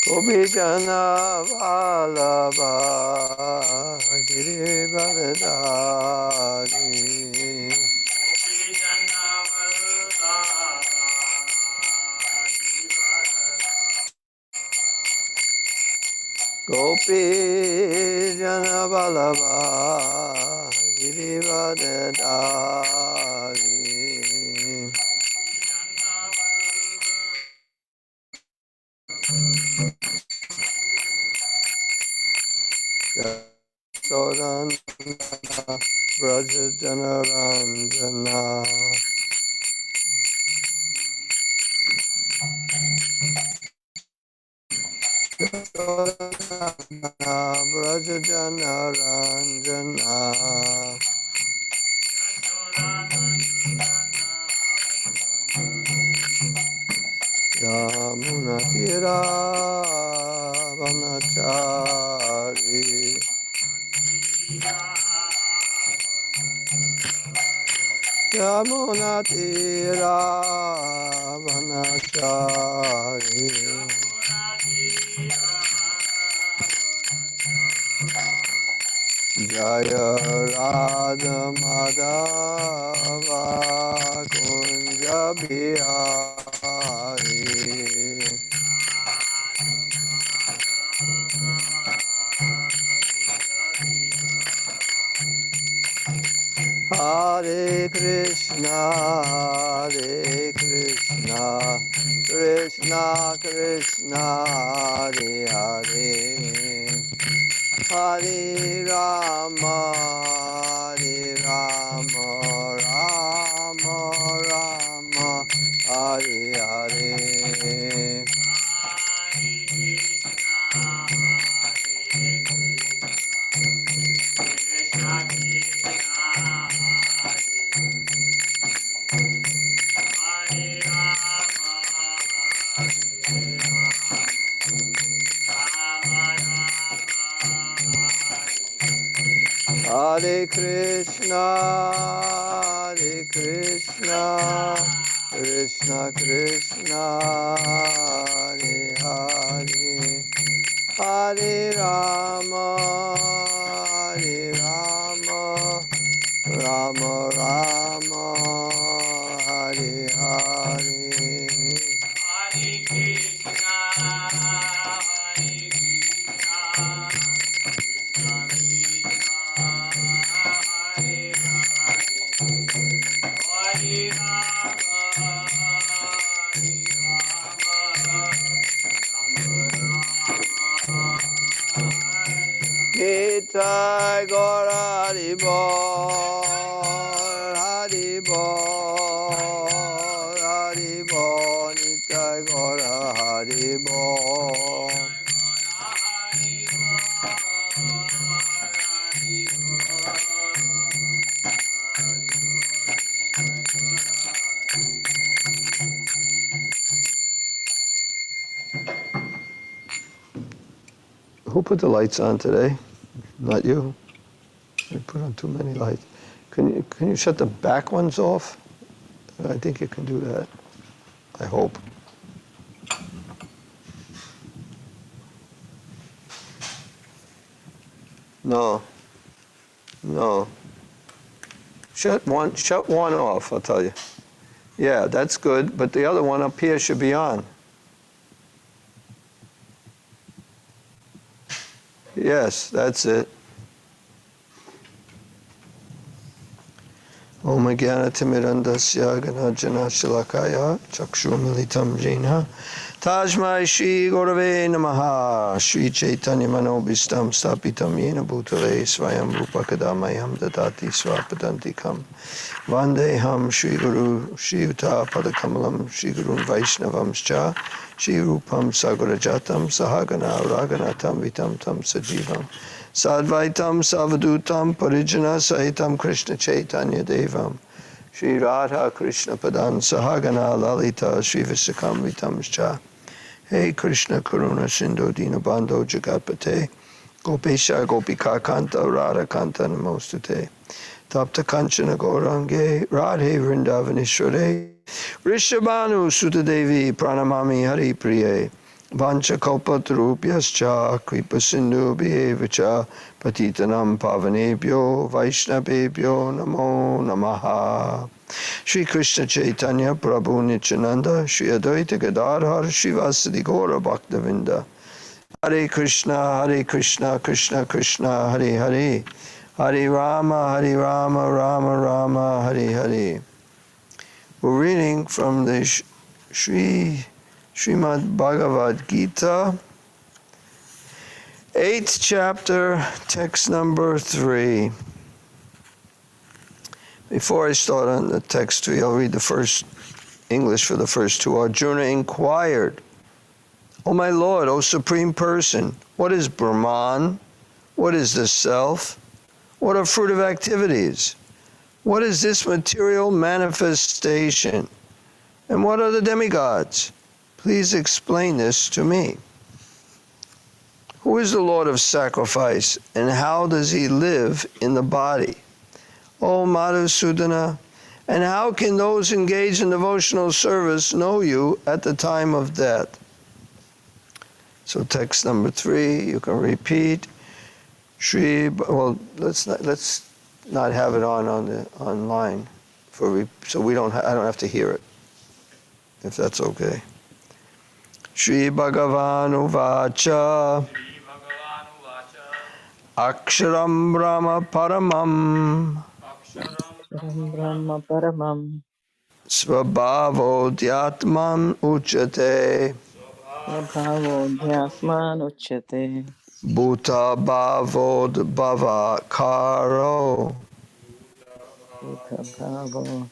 Gopijana Vallabha Girivardhari Gopijana Vallabha Girivardhari Yasodhanandana Braja Janaranjana Yasodhanandana Braja Janaranjana Yamuna Tira Vanachari Yamuna Tira Vanachari Jaya Radha Madhava Kunja Bihari Hare Krishna, Krishna Krishna, Hare Hare, Hare Rama, Rama Rama, Hare Hare. Hare Krishna, Krishna Krishna, Hare Hare, Hare Rama, Rama Rama, Hare Hare. Nitai Gora Haribol, Haribol, Nitai Gora Haribol. Who put the lights on today? Not you. You put on too many lights. Can you shut the back ones off? I think you can do that. I hope. No. Shut one off, I'll tell you. Yeah, that's good, but the other one up here should be on. Yes, that's it. Om Jnanatimidandasya Ganajana Shalakaya Chakshumilitam Jena Tajmai Shri Gurave Namaha Shri Chaitanya Manobhistam Stapitam Yena Bhutale Svayam Rupa Kadamayam Dadati Swapadantikam Vandeham Shri Guru Shri Uta Padakamalam Shri Gurun Vaishnavamscha Shri Rupam Sagurajatam Sahagana Raganatam Vitam Tam Sajivam Sadvaitam Savadutam Parijana Sahitam Krishna Chaitanya Devam Shri Radha Krishna Padan Sahagana Lalita Shri Visakam Vitamscha Hey Krishna Karuna Sindhu Dinabandho Jagatpate Gopesha Gopika Kanta Radha Kanta Namostute Tapta Kanchana Gaurange Radhe Vrindavanishware Rishabhanu Sutadevi Pranamami Hari Priye Vanchakalpatarubhyascha kripasindubhyevacha patitanam pavanebhyo vaishnavebhyo namo namaha. Shri Krishna Chaitanya Prabhu Nityananda Shri Advaita Gadadhar Shivasadi Gaura Bhaktavinda. Hare Krishna, Krishna Krishna, Hare Hare, Hare Rama, Rama Rama, Hare Hare. We're reading from the Srimad Bhagavad Gita, 8th chapter, text number 3. Before I start on the text 3, I'll read the first English for the first two. Arjuna inquired, O my Lord, O Supreme Person, what is Brahman? What is the self? What are fruitive activities? What is this material manifestation? And what are the demigods? Please explain this to me. Who is the Lord of sacrifice, and how does he live in the body? O Madhusudana, and how can those engaged in devotional service know you at the time of death? So text number 3, you can repeat. Well, let's not have it on the online so I don't have to hear it, if that's okay. Shri Bhagavan Uvacha Aksharam Brahma Paramam Brahma Paramam Svabhavo Dhyatman Uchate Prabhavo Dhyatman Uchate Bhuta Bhavod Bhavakaro Prabhavo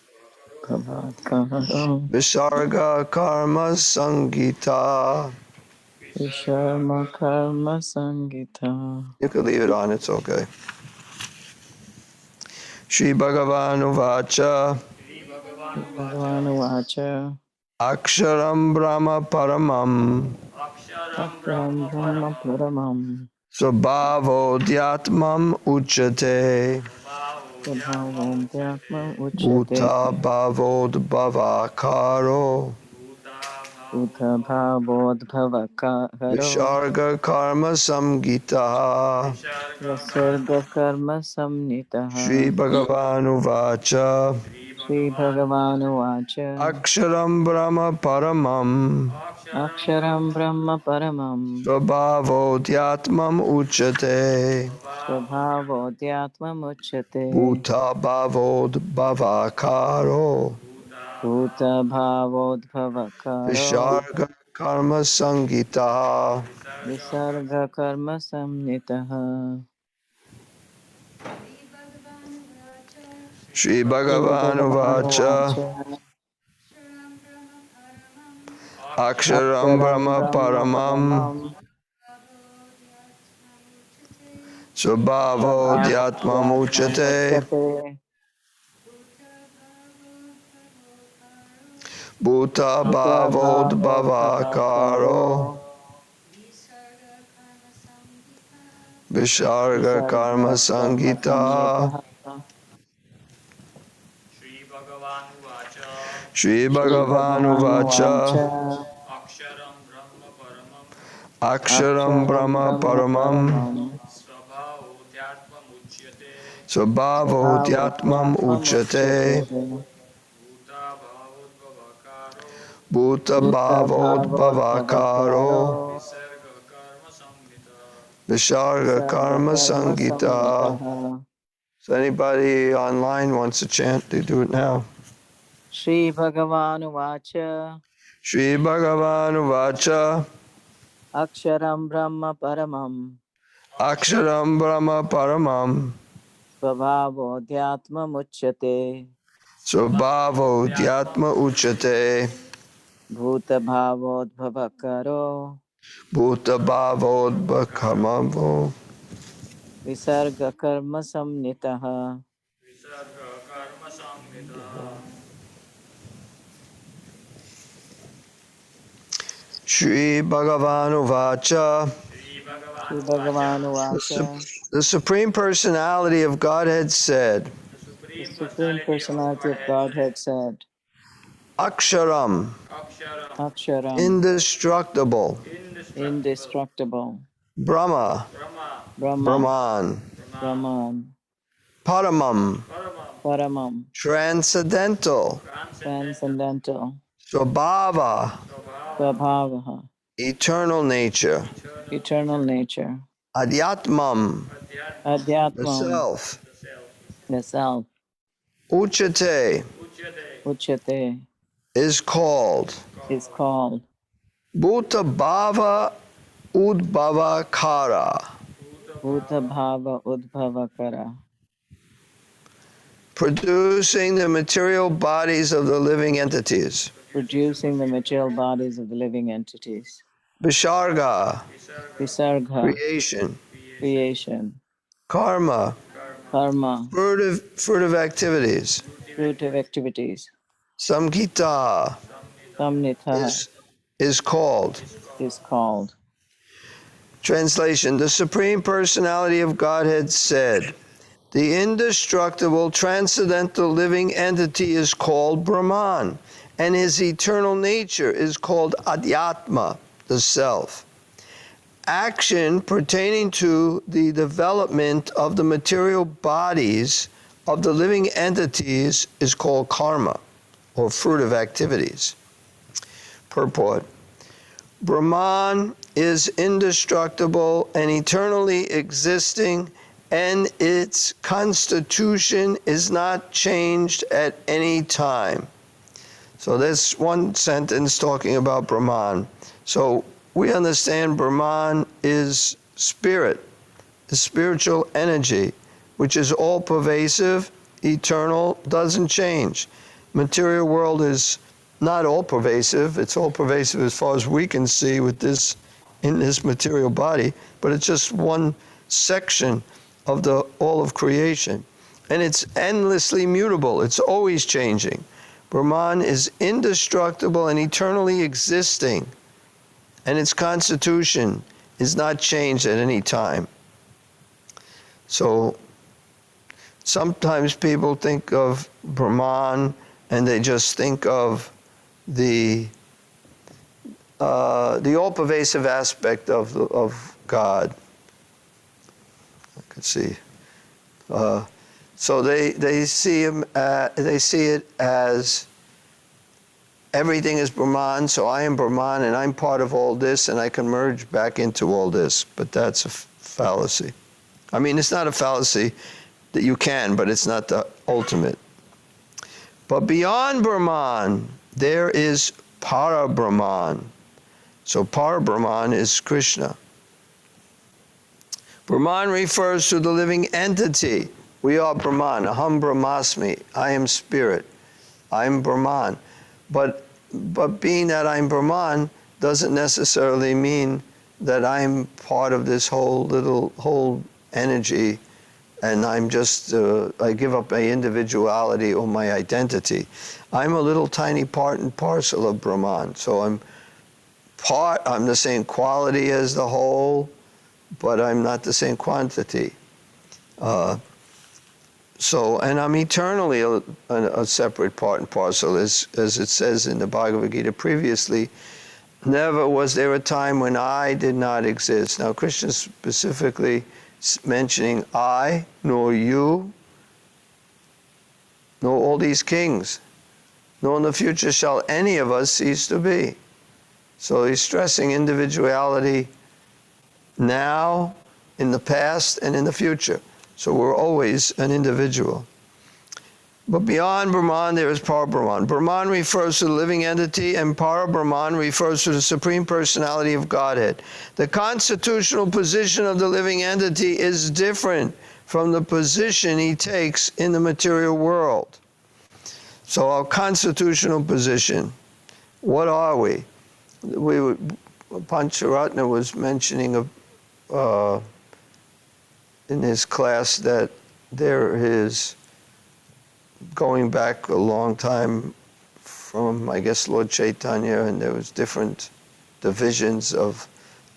Bhavatkaro Visarga Karma Sangita. Visharma Karma Sangita. You can leave it on, it's okay. Shri Bhagavan Uvacha Bhagavanu Vacha Aksharam Brahma Paramam Aksharam Brahma Paramam Svabhavo Dhyatmam Uchate Prabhavo Dhyatman Uchate Bhuta Bhavod Bhavakaro Buddha Bhavo Bhavakaro Visarga Karma Samgita. Vasarga Karma Shri Samnitaha Bhagavan Uvacha Sri Bhagavanu Vacha Aksharam Brahma Paramam Aksharam Brahma Paramam Svabhavo Dhyatmam Uchate Swabhavo Dhyatmam Uchate Bhuta Bhavod Bhavakaro Bhuta Bhavodbhavakaro Visarga Karma Sangita. Visarga Karma Samnitaha Shri Sri Bhagavan Bhagavanu Uvacha Vacha Aksharam Aksharam Brahma Brahma Paramam Paramam Svabhavo Dhyatmam Swabhavodhyatmam Uchate Uchate Bhuta Bhuta Bhavod Bhavakaro Bhavodbhavakaro Visarga Karma Visarga Karma Sangita. Samnitaha Shri Sri Bhagavan Bhagavanu Uvacha Vacha Aksharam Aksharam Brahma Brahma Paramam Paramam Svabhavo Dhyatmam Uchate Svabhavodhyatmamuchyate Bhuta Bhuta Bhavod Bhavakaro Bhavodbhavakaro Visarga Visarga Karma Karma Sangita. Samnitaha So anybody online wants to chant, they do it now. Sri Bhagavanu Vacha Shri Bhagavan Uvacha Aksharam Brahma Paramam Aksharam Brahma Paramam Svabhavodhyatmamuchyate Svabhavo Dhyatma Uchate Bhuta Bhavodbhavakaro Bhuta Bhavod Bhakamavo. Visarga Karma Samnitaha Shri Bhagavan Uvacha Sri Bhagavanu Vacha The Supreme Personality of Godhead said, The Supreme Personality of Godhead said, Aksharam, Aksharam, indestructible, indestructible, Brahma, Brahma, Brahman, Brahman, Paramam, Paramam, transcendental, transcendental, Svabhava, Svabhavaha, eternal nature, eternal nature, Adhyatmam, the Adhyatmam, self, the self, Uchate, Uchate, is called is called Bhuta Bhava Udbhava Kara, Bhuta Bhava Udbhavakara, producing the material bodies of the living entities. producing the material bodies of the living entities. Visarga, Visarga, creation. creation. Karma, Karma, fruitive activities. fruitive activities. Samhita Samnitha is called. is called. Translation: the Supreme Personality of Godhead said, the indestructible, transcendental living entity is called Brahman, and his eternal nature is called Adhyatma, the self. Action pertaining to the development of the material bodies of the living entities is called karma, or fruitive activities. Purport: Brahman is indestructible and eternally existing, and its constitution is not changed at any time. So that's one sentence talking about Brahman. So we understand Brahman is spirit, the spiritual energy, which is all pervasive, eternal, doesn't change. Material world is not all pervasive. It's all pervasive as far as we can see with this, in this material body, but it's just one section of the all of creation. And it's endlessly mutable. It's always changing. Brahman is indestructible and eternally existing, and its constitution is not changed at any time. So sometimes people think of Brahman and they just think of the all-pervasive aspect of God. I could see. So they see him. They see it as everything is Brahman. So I am Brahman, and I'm part of all this, and I can merge back into all this. But that's a fallacy. I mean, it's not a fallacy that you can, but it's not the ultimate. But beyond Brahman, there is Para-Brahman. So Para-Brahman is Krishna. Brahman refers to the living entity. We are Brahman. Aham Brahmasmi. I am spirit. I am Brahman. But being that I'm Brahman doesn't necessarily mean that I'm part of this whole energy, and I'm just, I give up my individuality or my identity. I'm a little tiny part and parcel of Brahman. So I'm the same quality as the whole, but I'm not the same quantity. And I'm eternally a separate part and parcel, as it says in the Bhagavad Gita previously. Never was there a time when I did not exist. Now, Krishna specifically mentioning I, nor you, nor all these kings, nor in the future shall any of us cease to be. So he's stressing individuality now, in the past, and in the future. So we're always an individual. But beyond Brahman, there is Para-Brahman. Brahman refers to the living entity, and Para-Brahman refers to the Supreme Personality of Godhead. The constitutional position of the living entity is different from the position he takes in the material world. So our constitutional position, what are we? Pancharatna was mentioning in his class that there is, going back a long time from, I guess, Lord Chaitanya, and there was different divisions of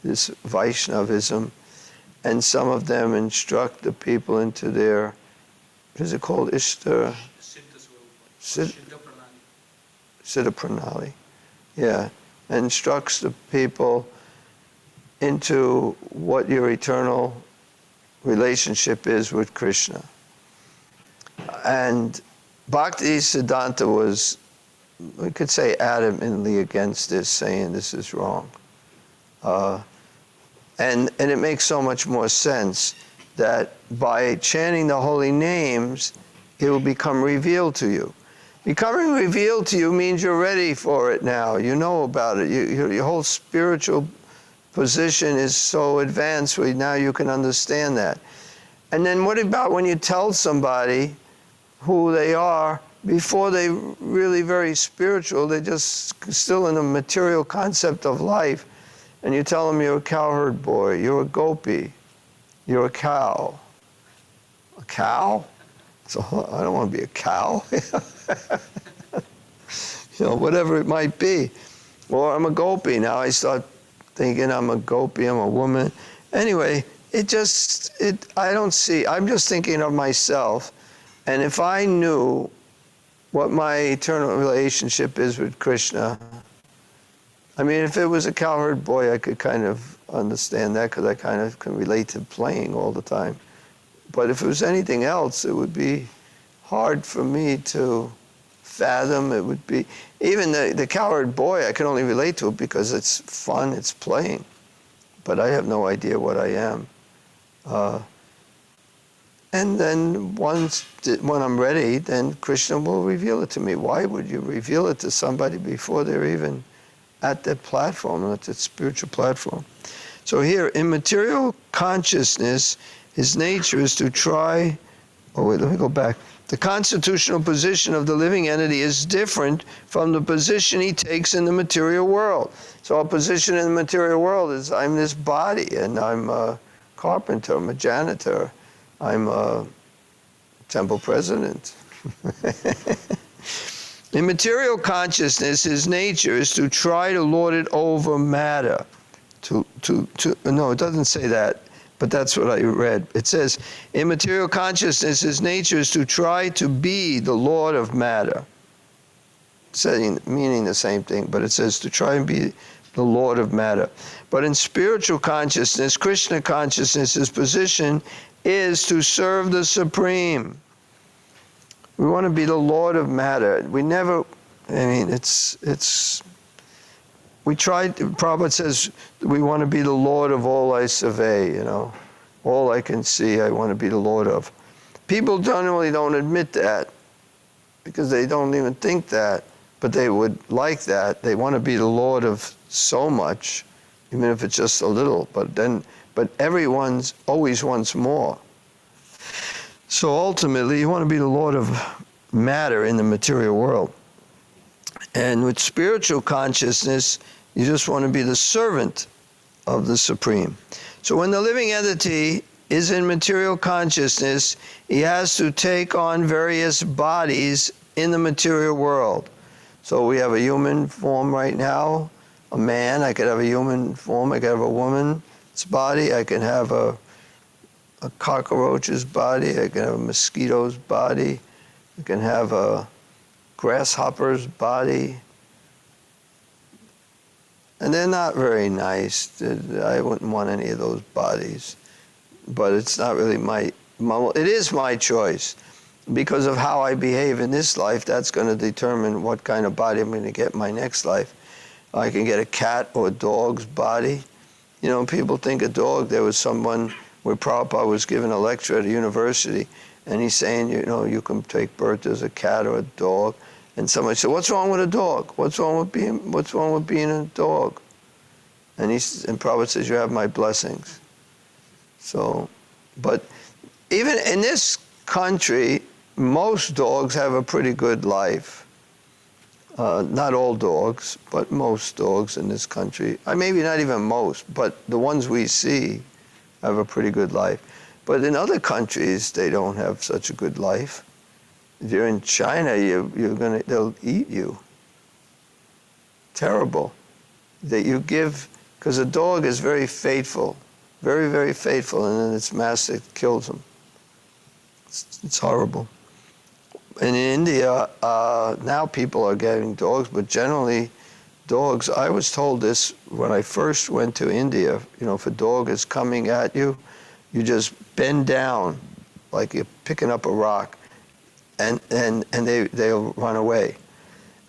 this Vaishnavism, and some of them instruct the people into their, what is it called, Ishta? Siddha Pranali. Yeah, instructs the people into what your eternal relationship is with Krishna. And Bhakti Siddhanta was, we could say, adamantly against this, saying this is wrong. And it makes so much more sense that by chanting the holy names, it will become revealed to you. Becoming revealed to you means you're ready for it now. You know about it. Your whole spiritual position is so advanced, now you can understand that. And then what about when you tell somebody who they are before they really very spiritual, they're just still in the material concept of life, and you tell them you're a cowherd boy, you're a gopi, you're a cow. A cow? So I don't want to be a cow. Whatever it might be. Or I'm a gopi. Now I start thinking I'm a gopi, I'm a woman. Anyway, I don't see, I'm just thinking of myself. And if I knew what my eternal relationship is with Krishna, I mean, if it was a cowherd boy, I could kind of understand that because I kind of can relate to playing all the time. But if it was anything else, it would be hard for me to fathom. It would be, even the cowherd boy, I can only relate to it because it's fun, it's playing. But I have no idea what I am. And then when I'm ready, then Krishna will reveal it to me. Why would you reveal it to somebody before they're even at that platform, at that spiritual platform? So here, in material consciousness, his nature is to try, let me go back. The constitutional position of the living entity is different from the position he takes in the material world. So our position in the material world is I'm this body, and I'm a carpenter, I'm a janitor, I'm a temple president. In material consciousness, his nature is to try to lord it over matter. No, it doesn't say that, but that's what I read. It says, in material consciousness, his nature is to try to be the lord of matter. Meaning the same thing, but it says to try and be the lord of matter. But in spiritual consciousness, Krishna consciousness, his position is to serve the Supreme. We want to be the lord of matter. We tried, Prabhupada says, we want to be the lord of all I survey, All I can see, I want to be the lord of. People generally don't admit that because they don't even think that, but they would like that. They want to be the lord of so much, even if it's just a little, but everyone's always wants more. So ultimately, you want to be the lord of matter in the material world. And with spiritual consciousness, you just want to be the servant of the Supreme. So when the living entity is in material consciousness, he has to take on various bodies in the material world. So we have a human form right now, a man. I could have a human form. I could have a woman's body. I can have a cockroach's body. I can have a mosquito's body. I can have a grasshopper's body. And they're not very nice. I wouldn't want any of those bodies. But it's not really it is my choice. Because of how I behave in this life, that's going to determine what kind of body I'm going to get in my next life. I can get a cat or a dog's body. People think a dog. There was someone where Prabhupada was giving a lecture at a university, and he's saying, you can take birth as a cat or a dog. And somebody said, what's wrong with a dog? What's wrong with being a dog? And Prabhupada says, you have my blessings. So, but even in this country, most dogs have a pretty good life. Not all dogs, but most dogs in this country. Maybe not even most, but the ones we see have a pretty good life. But in other countries, they don't have such a good life. If you're in China, they'll eat you. Terrible. That you give, because a dog is very faithful, very, very faithful, and then its master kills him. It's horrible. And in India, now people are getting dogs, but generally dogs, I was told this when I first went to India, if a dog is coming at you, you just bend down like you're picking up a rock, and they'll run away.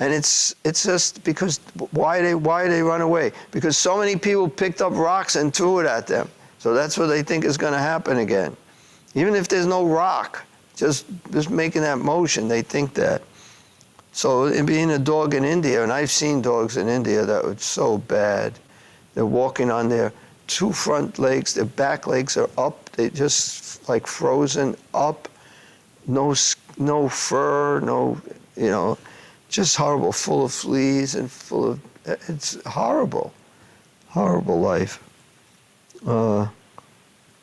And it's just because, why they run away? Because so many people picked up rocks and threw it at them. So that's what they think is going to happen again. Even if there's no rock, just making that motion, they think that. So in being a dog in India, and I've seen dogs in India that were so bad. They're walking on their two front legs, their back legs are up, they just like frozen up, no fur, no, just horrible, full of fleas and it's horrible life.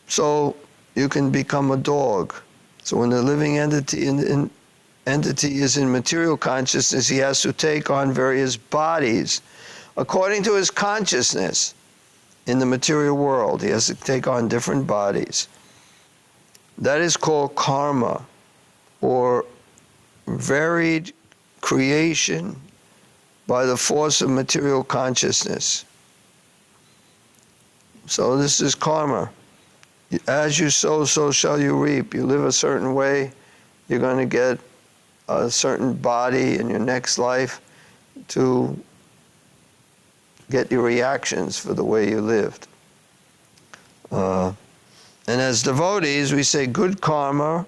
So you can become a dog. So when the living entity is in material consciousness, he has to take on various bodies according to his consciousness. In the material world, he has to take on different bodies. That is called karma, or varied creation by the force of material consciousness. So this is karma. As you sow, so shall you reap. You live a certain way, you're going to get a certain body in your next life to get your reactions for the way you lived. And as devotees, we say good karma.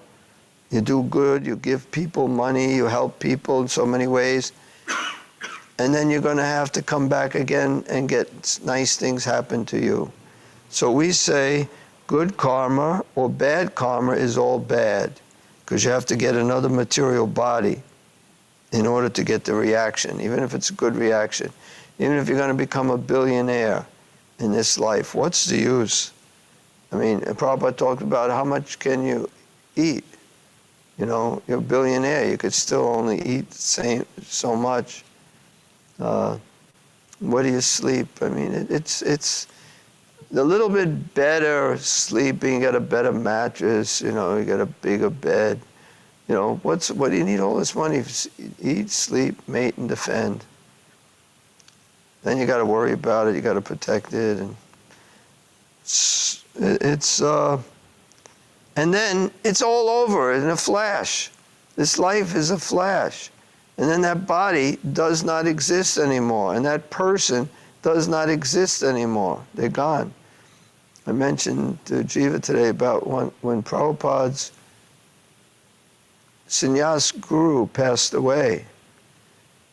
You do good, you give people money, you help people in so many ways. And then you're going to have to come back again and get nice things happen to you. So we say good karma or bad karma is all bad, because you have to get another material body in order to get the reaction, even if it's a good reaction. Even if you're going to become a billionaire in this life, what's the use? I mean, Prabhupada talked about how much can you eat? You're a billionaire, you could still only eat so much. Where do you sleep? I mean, it's a little bit better sleeping, you get a better mattress, you get a bigger bed. What do you need all this money for? Eat, sleep, mate, and defend. Then you got to worry about it, you got to protect it, and and then it's all over in a flash. This life is a flash. And then that body does not exist anymore, and that person does not exist anymore. They're gone. I mentioned to Jiva today about when Prabhupada's sannyas guru passed away.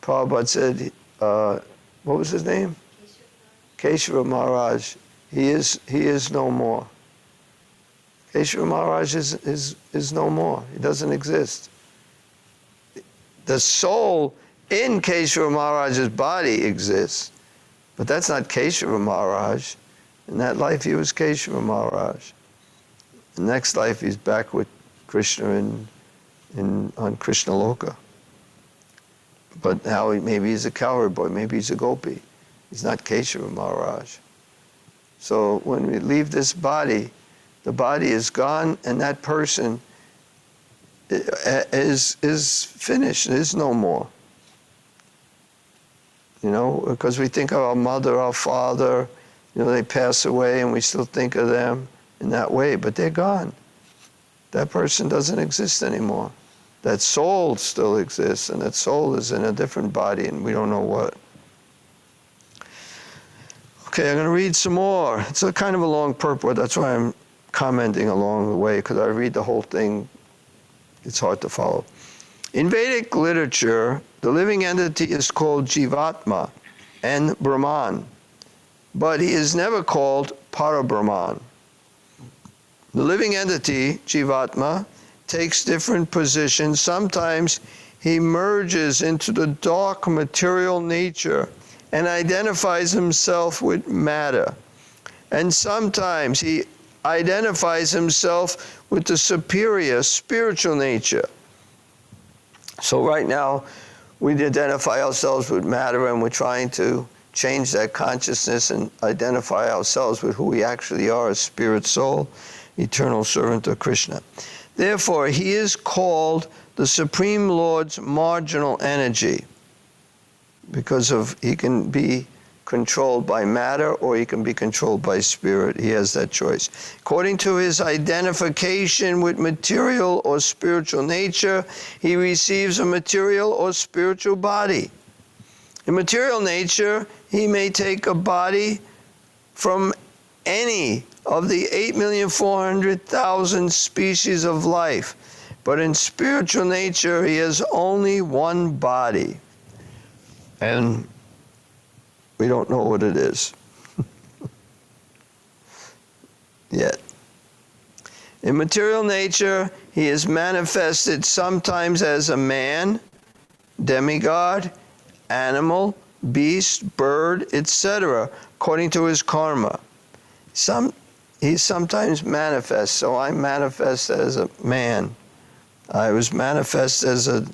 Prabhupada said, what was his name? Keshava Maharaj. He is no more. Keshava Maharaj is no more. He doesn't exist. The soul in Keshava Maharaj's body exists, but that's not Keshava Maharaj. In that life, he was Keshava Maharaj. The next life, he's back with Krishna on Krishna Loka. But now maybe he's a cowherd boy, maybe he's a gopi. He's not Keshava Maharaj. So when we leave this body, the body is gone, and that person is finished, is no more. Because we think of our mother, our father, they pass away and we still think of them in that way, but they're gone. That person doesn't exist anymore. That soul still exists, and that soul is in a different body, and we don't know what. Okay, I'm going to read some more. It's a kind of a long purport. That's why I'm commenting along the way, because I read the whole thing. It's hard to follow. In Vedic literature, the living entity is called Jivatma and Brahman, but he is never called Parabrahman. The living entity, Jivatma, takes different positions. Sometimes he merges into the dark material nature and identifies himself with matter. And sometimes he identifies himself with the superior spiritual nature. So right now, we identify ourselves with matter, and we're trying to change that consciousness and identify ourselves with who we actually are as spirit soul, eternal servant of Krishna. Therefore, he is called the Supreme Lord's marginal energy. because he can be controlled by matter or he can be controlled by spirit. He has that choice. According to his identification with material or spiritual nature, he receives a material or spiritual body. In material nature, he may take a body from any of the 8,400,000 species of life. But in spiritual nature, he has only one body. And we don't know what it is yet. In material nature, he is manifested sometimes as a man, demigod, animal, beast, bird, etc., according to his karma. He sometimes manifests. So I manifest as a man. I was manifest as a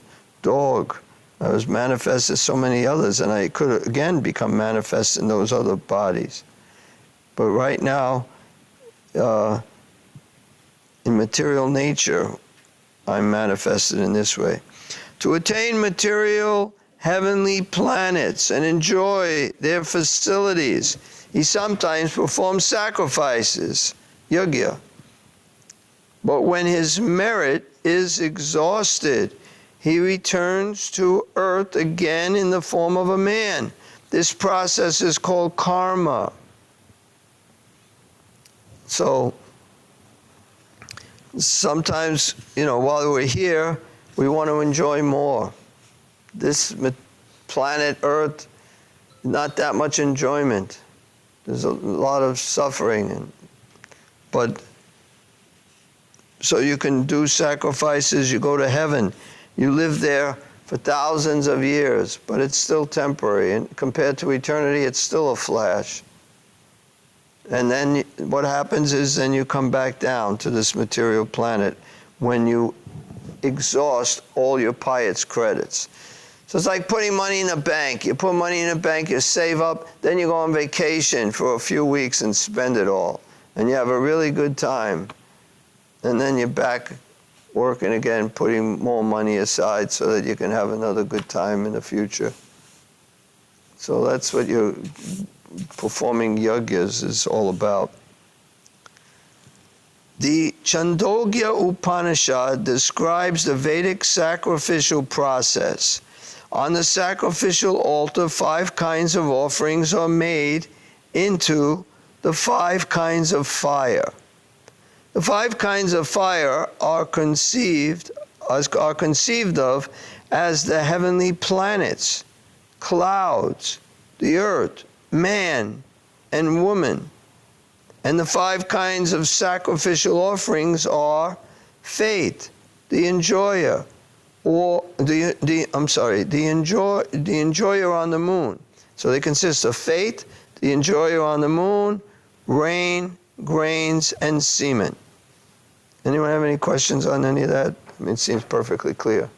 dog. I was manifest as so many others, and I could again become manifest in those other bodies. But right now, in material nature, I'm manifested in this way. To attain material heavenly planets and enjoy their facilities, he sometimes performs sacrifices, yajna. But when his merit is exhausted, he returns to earth again in the form of a man. This process is called karma. So sometimes, while we're here, we want to enjoy more. This planet Earth, not that much enjoyment. There's a lot of suffering. But so you can do sacrifices, you go to heaven. You live there for thousands of years, but it's still temporary. And compared to eternity, it's still a flash. And then what happens is then you come back down to this material planet when you exhaust all your pious credits. So it's like putting money in the bank. You put money in the bank, you save up, then you go on vacation for a few weeks and spend it all. And you have a really good time. And then you're back working again, putting more money aside so that you can have another good time in the future. So that's what you're performing yajnas is all about. The Chandogya Upanishad describes the Vedic sacrificial process. On the sacrificial altar, 5 kinds of offerings are made into the 5 kinds of fire. The 5 kinds of fire are conceived of as the heavenly planets, clouds, the earth, man, and woman. And the 5 kinds of sacrificial offerings are faith, the enjoyer, or the enjoyer on the moon. So they consist of faith, the enjoyer on the moon, rain, grains, and semen. Anyone have any questions on any of that? I mean, it seems perfectly clear. A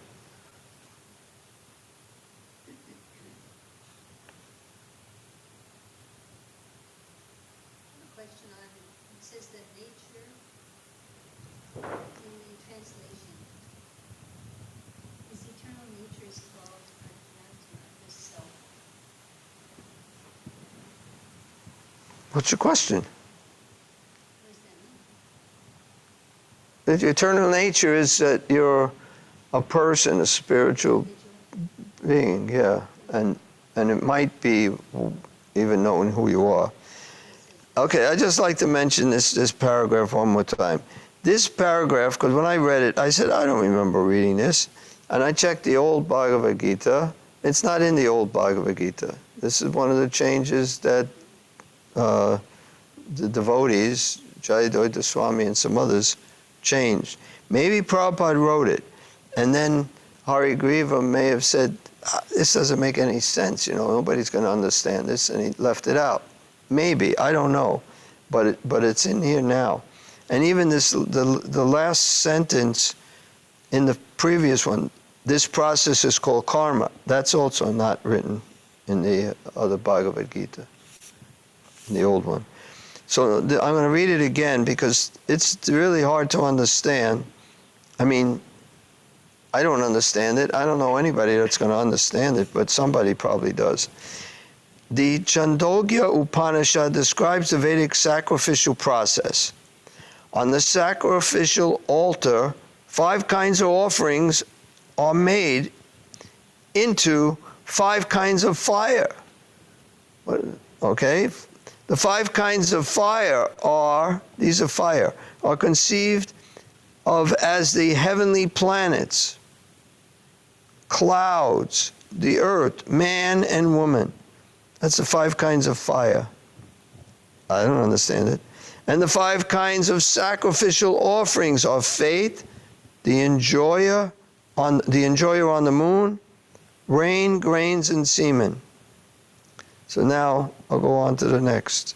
question on it. It says that nature in the translation is eternal nature is called Arjuna, the self. What's your question? What does that mean? The eternal nature is that you're a person, a spiritual being, yeah. And it might be even knowing who you are. Okay, I'd just like to mention this paragraph one more time. This paragraph, because when I read it, I said, I don't remember reading this. And I checked the old Bhagavad Gita. It's not in the old Bhagavad Gita. This is one of the changes that the devotees, Jayadvaita Swami and some others, changed. Maybe Prabhupada wrote it. And then Hari Griva may have said, this doesn't make any sense, nobody's going to understand this, and he left it out. Maybe, I don't know, but it's in here now. And even the last sentence in the previous one, this process is called karma. That's also not written in the other Bhagavad Gita, in the old one. So I'm going to read it again because it's really hard to understand. I mean, I don't understand it. I don't know anybody that's going to understand it, but somebody probably does. The Chandogya Upanishad describes the Vedic sacrificial process. On the sacrificial altar, 5 kinds of offerings are made into 5 kinds of fire. Okay? The 5 kinds of fire are conceived of as the heavenly planets, clouds, the earth, man and woman. That's the 5 kinds of fire. I don't understand it. And the 5 kinds of sacrificial offerings are faith, the enjoyer on the moon, rain, grains, and semen. So now I'll go on to the next.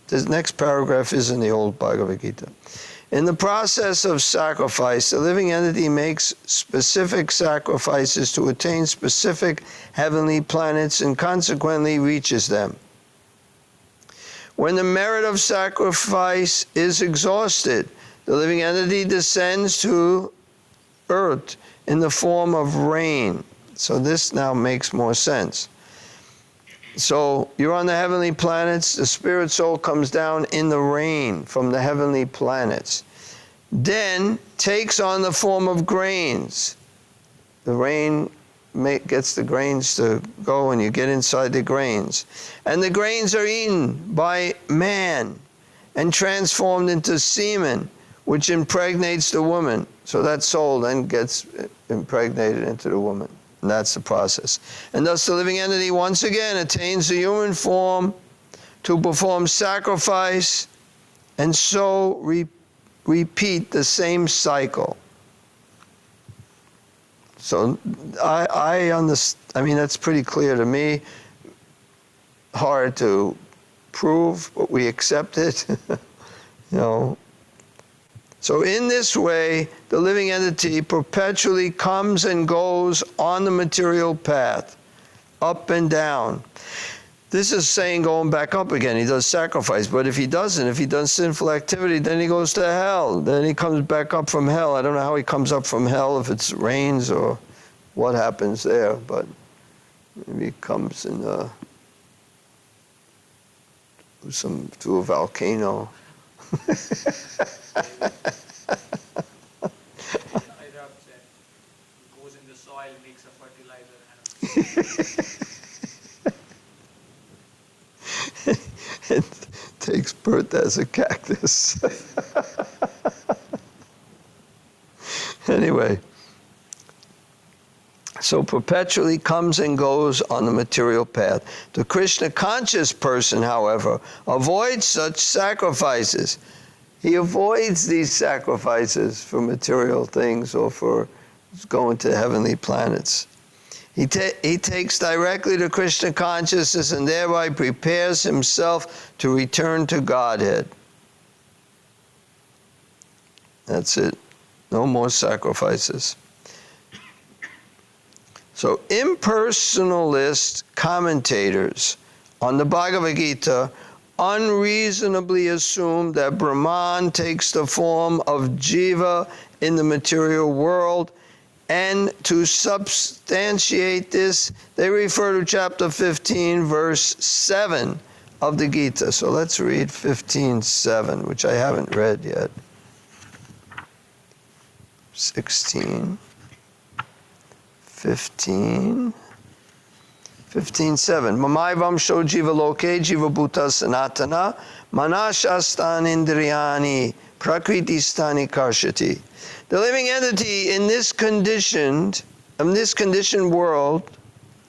This next paragraph is in the old Bhagavad Gita. In the process of sacrifice, the living entity makes specific sacrifices to attain specific heavenly planets and consequently reaches them. When the merit of sacrifice is exhausted, the living entity descends to earth in the form of rain. So this now makes more sense. So you're on the heavenly planets, the spirit soul comes down in the rain from the heavenly planets, then takes on the form of grains. The rain gets the grains to go and you get inside the grains. And the grains are eaten by man and transformed into semen, which impregnates the woman. So that soul then gets impregnated into the woman. And that's the process. And thus the living entity once again attains the human form to perform sacrifice and so repeat the same cycle. So I understand. I mean, that's pretty clear to me. Hard to prove, but we accept it. So in this way, the living entity perpetually comes and goes on the material path, up and down. This is saying going back up again. He does sacrifice, but if he doesn't, if he does sinful activity, then he goes to hell. Then he comes back up from hell. I don't know how he comes up from hell, if it rains or what happens there, but maybe he comes in to a volcano. Goes in the soil, makes a fertilizer. It takes birth as a cactus. Anyway, so perpetually comes and goes on the material path. The Krishna conscious person, however, avoids such sacrifices. He avoids these sacrifices for material things or for going to heavenly planets. He takes directly to Krishna consciousness and thereby prepares himself to return to Godhead. That's it. No more sacrifices. So impersonalist commentators on the Bhagavad Gita unreasonably assume that Brahman takes the form of Jiva in the material world, and to substantiate this, they refer to chapter 15, verse 7 of the Gita. So let's read 15:7, which I haven't read yet. 16, 15, 15:7. Mamaivam sho jiva loke jiva bhuta sanatana manashastan indriyani prakriti-stani karshati. The living entity in this conditioned world,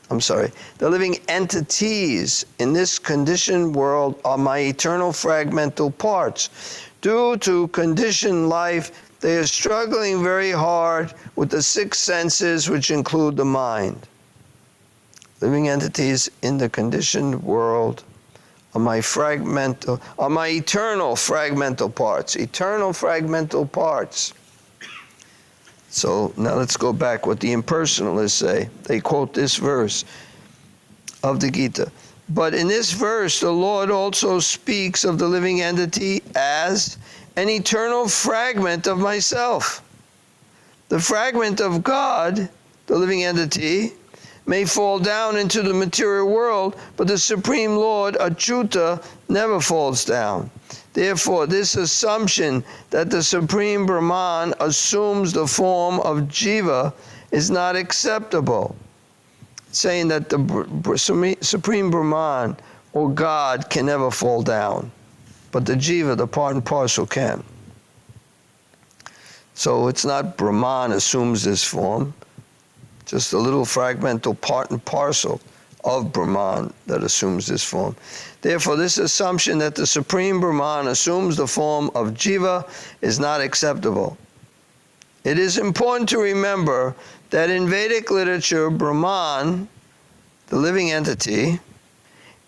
the living entities in this conditioned world are my eternal fragmental parts. Due to conditioned life, they are struggling very hard with the 6 senses, which include the mind. Living entities in the conditioned world are my eternal fragmental parts. Eternal fragmental parts. So now let's go back what the impersonalists say. They quote this verse of the Gita. But in this verse, the Lord also speaks of the living entity as an eternal fragment of myself. The fragment of God, the living entity, may fall down into the material world, but the Supreme Lord, Achyuta, never falls down. Therefore, this assumption that the Supreme Brahman assumes the form of Jiva is not acceptable. Saying that the Supreme Brahman or God can never fall down, but the Jiva, the part and parcel, can. So it's not Brahman assumes this form, just a little fragmental part and parcel of Brahman that assumes this form. Therefore, this assumption that the Supreme Brahman assumes the form of Jiva is not acceptable. It is important to remember that in Vedic literature, Brahman, the living entity,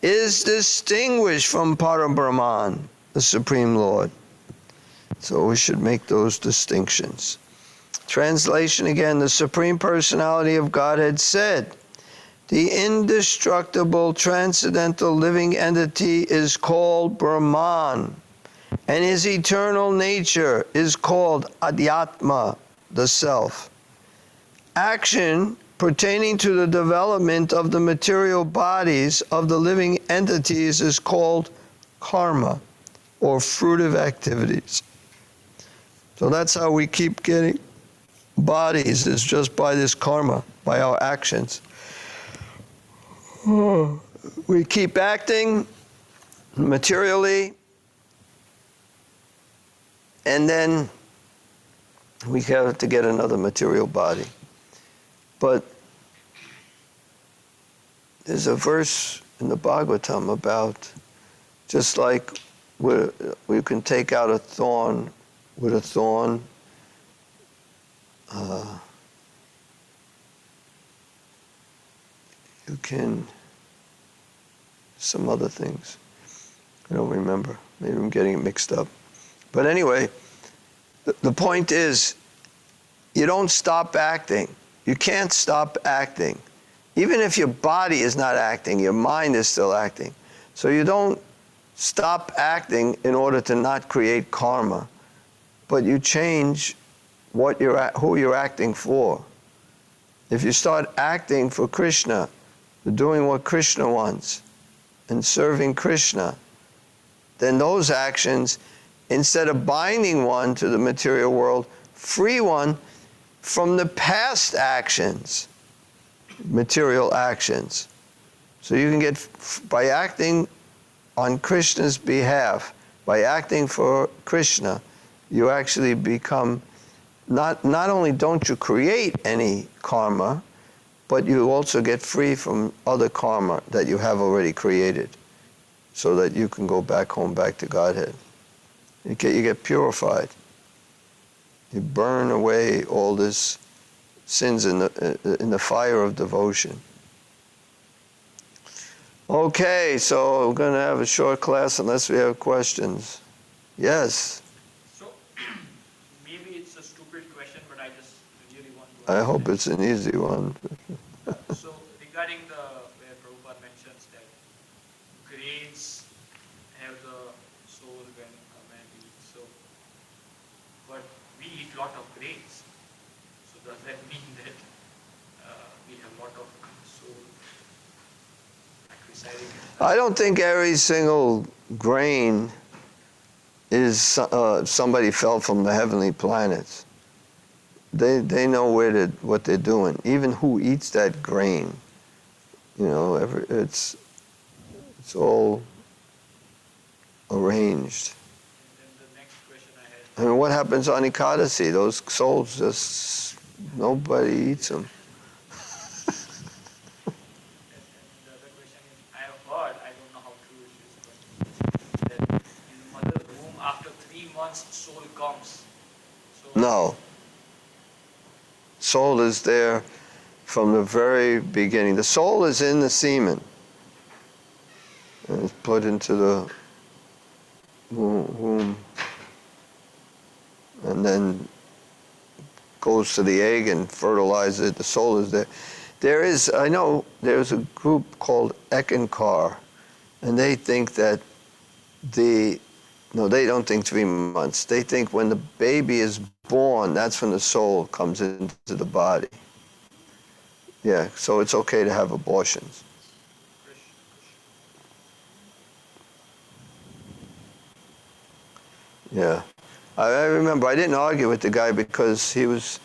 is distinguished from Parabrahman, the Supreme Lord. So we should make those distinctions. Translation again, the Supreme Personality of Godhead said, the indestructible, transcendental living entity is called Brahman, and his eternal nature is called Adhyatma, the Self. Action pertaining to the development of the material bodies of the living entities is called karma, or fruitive activities. So that's how we keep getting bodies, is just by this karma, by our actions. We keep acting materially, and then we have to get another material body. But there's a verse in the Bhagavatam about just like we can take out a thorn with a thorn, you can, some other things. I don't remember. Maybe I'm getting it mixed up. But anyway, the point is, you don't stop acting. You can't stop acting. Even if your body is not acting, your mind is still acting. So you don't stop acting in order to not create karma, but you change who you're acting for. If you start acting for Krishna, doing what Krishna wants, and serving Krishna, then those actions, instead of binding one to the material world, free one from the past actions, material actions. So you can get, by acting on Krishna's behalf, by acting for Krishna, you actually become, not only don't you create any karma, but you also get free from other karma that you have already created, so that you can go back home, back to Godhead. You get purified. You burn away all this sins in the fire of devotion. Okay, so we're going to have a short class unless we have questions. Yes? So, maybe it's a stupid question, but I just really want to I hope it's an easy one. So, regarding where Prabhupada mentions that grains have the soul when a man eats, so, but we eat lot of grains. So, does that mean that we have lot of soul residing? I don't think every single grain is somebody fell from the heavenly planets. They know what they're doing. Even who eats that grain, it's all arranged. And then the next question I had. I mean, what happens on Ekadasi? Those souls just, nobody eats them. And the other question is, I have heard, I don't know how true it is, but that in mother's womb, after 3 months, soul comes. So No. Soul is there from the very beginning. The soul is in the semen. And it's put into the womb. And then goes to the egg and fertilizes it. The soul is there. I know there's a group called ISKCON, and they think that no, they don't think 3 months. They think when the baby is born, that's when the soul comes into the body. Yeah, so it's okay to have abortions. Yeah. I remember I didn't argue with the guy because he was,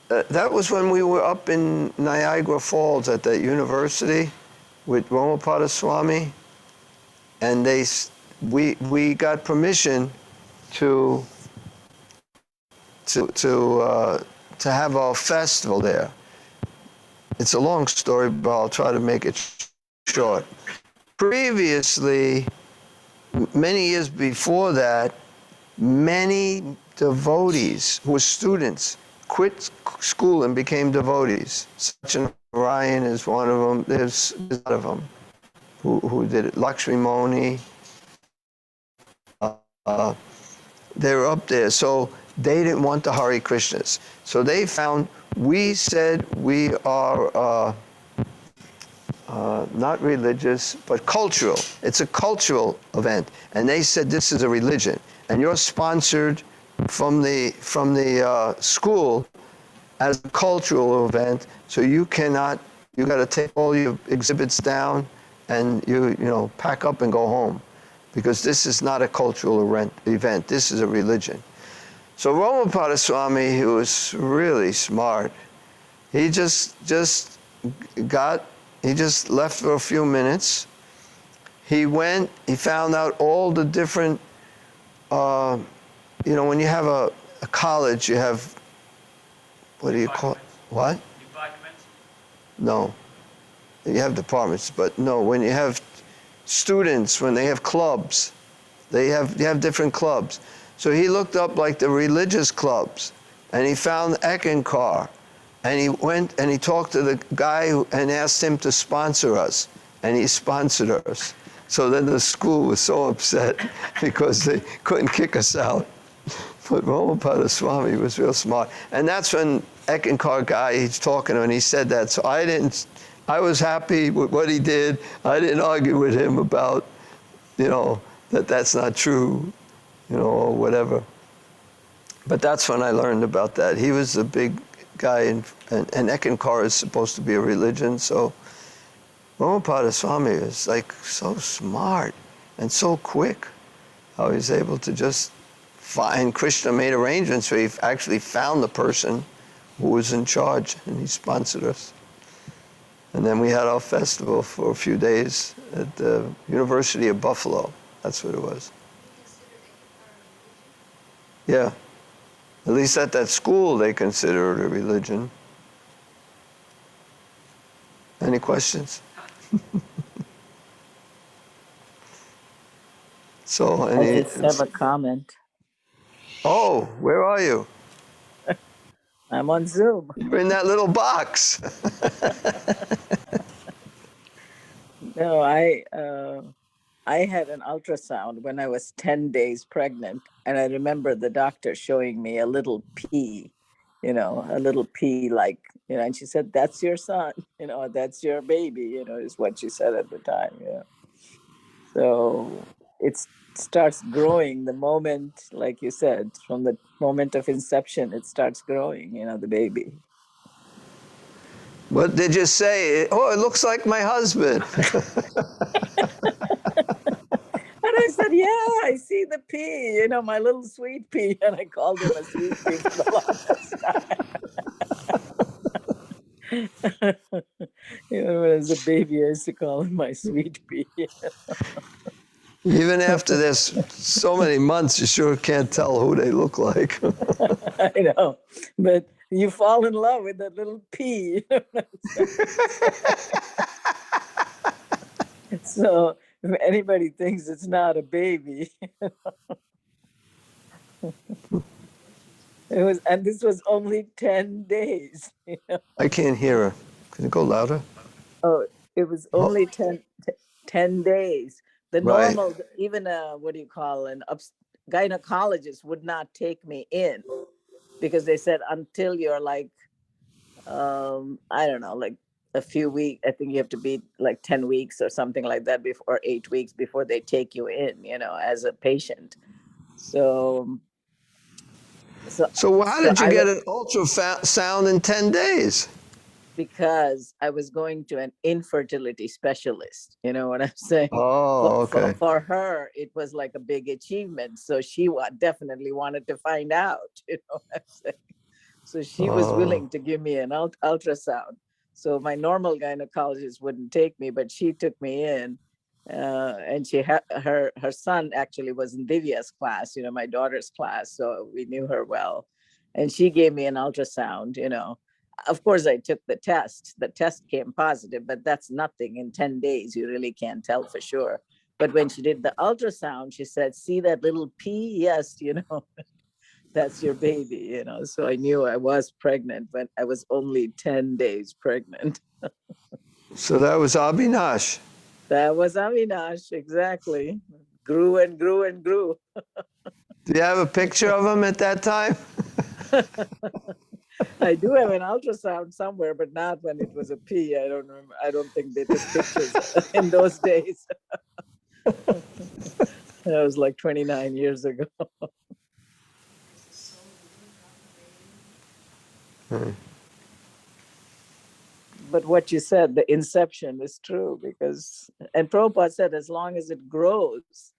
that was when we were up in Niagara Falls at that university with Ramapada Swami, and we got permission to have our festival there. It's a long story, but I'll try to make it short. Previously, many years before that, many devotees who were students quit school and became devotees. Sachin Ryan is one of them. There's a lot of them who did it. Lakshmi Moni. They were up there. So they didn't want the Hare Krishnas. So they found, we said we are not religious, but cultural. It's a cultural event. And they said this is a religion. And you're sponsored from the school as a cultural event, so you got to take all your exhibits down and you pack up and go home, because this is not a cultural event. This is a religion. So Ramapada Swami, who was really smart, he just left for a few minutes. He went, he found out all the different, when you have a college, you have, what do you call it? What? Departments? No. You have departments, but no, when you have students, when they have clubs, they have different clubs. So he looked up like the religious clubs, and he found ISKCON, and he went and he talked to the guy and asked him to sponsor us, and he sponsored us. So then the school was so upset because they couldn't kick us out. But Ramapada Swami was real smart. And that's when ISKCON guy, he's talking to him, and he said that. So I was happy with what he did. I didn't argue with him about, that's not true, or whatever. But that's when I learned about that. He was a big guy, and ISKCON is supposed to be a religion, so Ramapada Swami is like so smart and so quick, how he's able to just find. Krishna made arrangements where he actually found the person who was in charge, and he sponsored us. And then we had our festival for a few days at the University of Buffalo. That's what it was. Yeah. At least at that school, they consider it a religion. Any questions? So, I just have a comment. Oh, where are you? I'm on Zoom. You're in that little box. No, I had an ultrasound when I was 10 days pregnant, and I remember the doctor showing me a little pea, a little pea, like, and she said, "That's your son, that's your baby," is what she said at the time. So it starts growing the moment, like you said, from the moment of inception, it starts growing, the baby. What did you say? Oh, it looks like my husband. And I said, "Yeah, I see the pea, my little sweet pea." And I called him a sweet pea for the longest time. When I was a baby, I used to call him my sweet pea. Even after there's so many months, you sure can't tell who they look like. I know, but you fall in love with that little pea. So if anybody thinks it's not a baby, and this was only 10 days. I can't hear her. Can you go louder? Oh, it was only 10 days. The Right. normal, even an gynecologist would not take me in, because they said until you're like, I don't know, like a few weeks, I think you have to be like 10 weeks or something like that, or 8 weeks before they take you in, as a patient. So So how did you I get was, an ultrasound in 10 days? because I was going to an infertility specialist. You know what I'm saying? Oh, okay. For her, it was like a big achievement. So she definitely wanted to find out. You know what I'm saying? So she was Oh, willing to give me an ultrasound. So my normal gynecologist wouldn't take me, but she took me in. And she had her son actually was in Divya's class, you know, my daughter's class. So we knew her well. And she gave me an ultrasound, you know. Of course, I took the test. The test came positive, but that's nothing. In 10 days, you really can't tell for sure. But when she did the ultrasound, she said, see that little P? Yes, you know, that's your baby, you know. So I knew I was pregnant, but I was only 10 days pregnant. so that was Abhinash. That was Avinash, exactly. Grew and grew and grew. Do you have a picture of him at that time? I do have an ultrasound somewhere, but not when it was a P. I don't remember. I don't think they took pictures in those days. That was like 29 years ago. But what you said, the inception is true, because, and Prabhupada said, as long as it grows,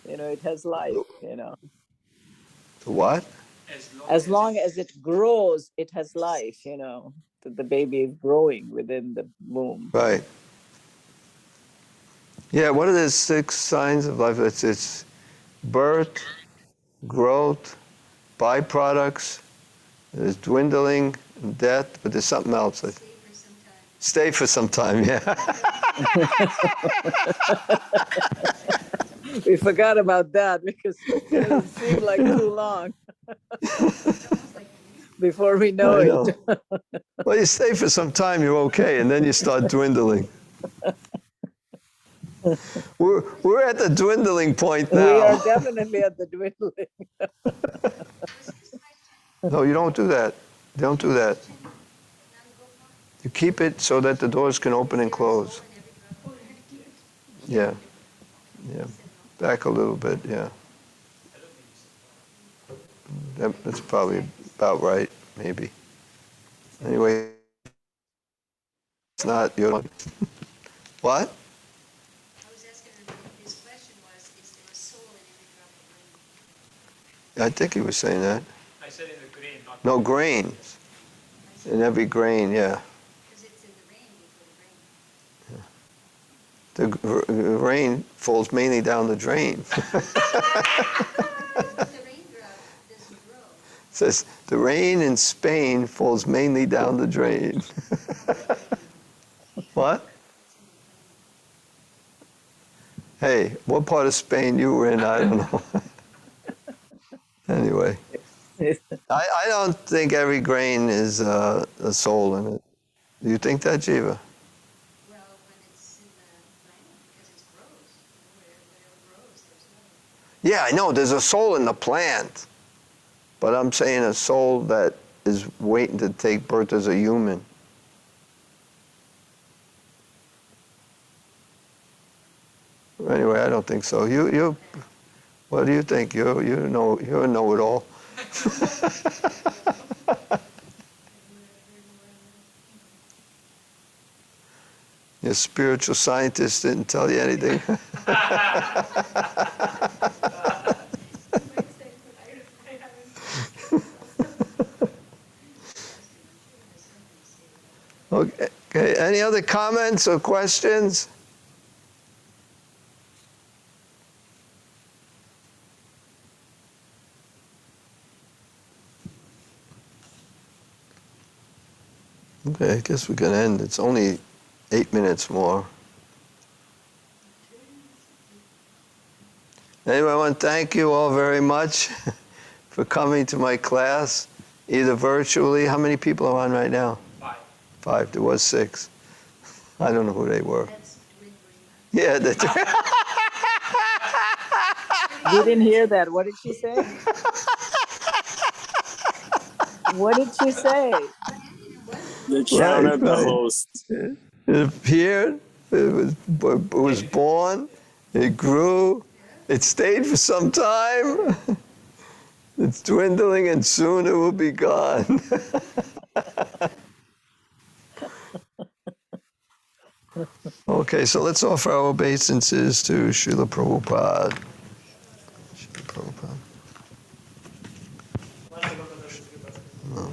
you know, it has life, you know. What? As long as it grows, it has life, you know, that the baby is growing within the womb. Right. Yeah, what are the 6 signs of life? It's birth, growth, byproducts, there's dwindling, death, but there's something else. Stay for some time, yeah. We forgot about that because it doesn't seem like too long. Before we know it. Well, you stay for some time, you're okay, and then you start dwindling. We're at the dwindling point now. We are definitely at the dwindling. No, you don't do that. Don't do that. You keep it so that the doors can open and close. Yeah. Yeah. Back a little bit, yeah. That's probably about right, maybe. Anyway, it's not your... What? I was asking him, his question was, is there a soul in every drop of rain? I think he was saying that. I said in the grain, not No, grain. In every grain, yeah. Because it's in the rain before the rain. The rain falls mainly down the drain. The raindrop doesn't grow. It says, the rain in Spain falls mainly down the drain. What? Hey, what part of Spain you were in, I don't know. Anyway, I don't think every grain is a soul in it. Do you think that, Jiva? Well, when it's in the plant, because it grows. Whatever grows, there's no. Yeah, I know, there's a soul in the plant. But I'm saying a soul that is waiting to take birth as a human. Anyway, I don't think so. You what do you think? You're a know-it-all. Your spiritual scientist didn't tell you anything. Okay. Any other comments or questions? Okay, I guess we can end. It's only 8 minutes more. Anyway, I want to thank you all very much for coming to my class, either virtually. How many people are on right now? 5. 5. There was 6. I don't know who they were. That's dwindling. Yeah, We didn't hear that. What did she say? What did she say? The count of the right. host. It appeared, it was born, it grew, it stayed for some time. It's dwindling and soon it will be gone. Okay, so let's offer our obeisances to Srila Prabhupada. Srila Prabhupada. No.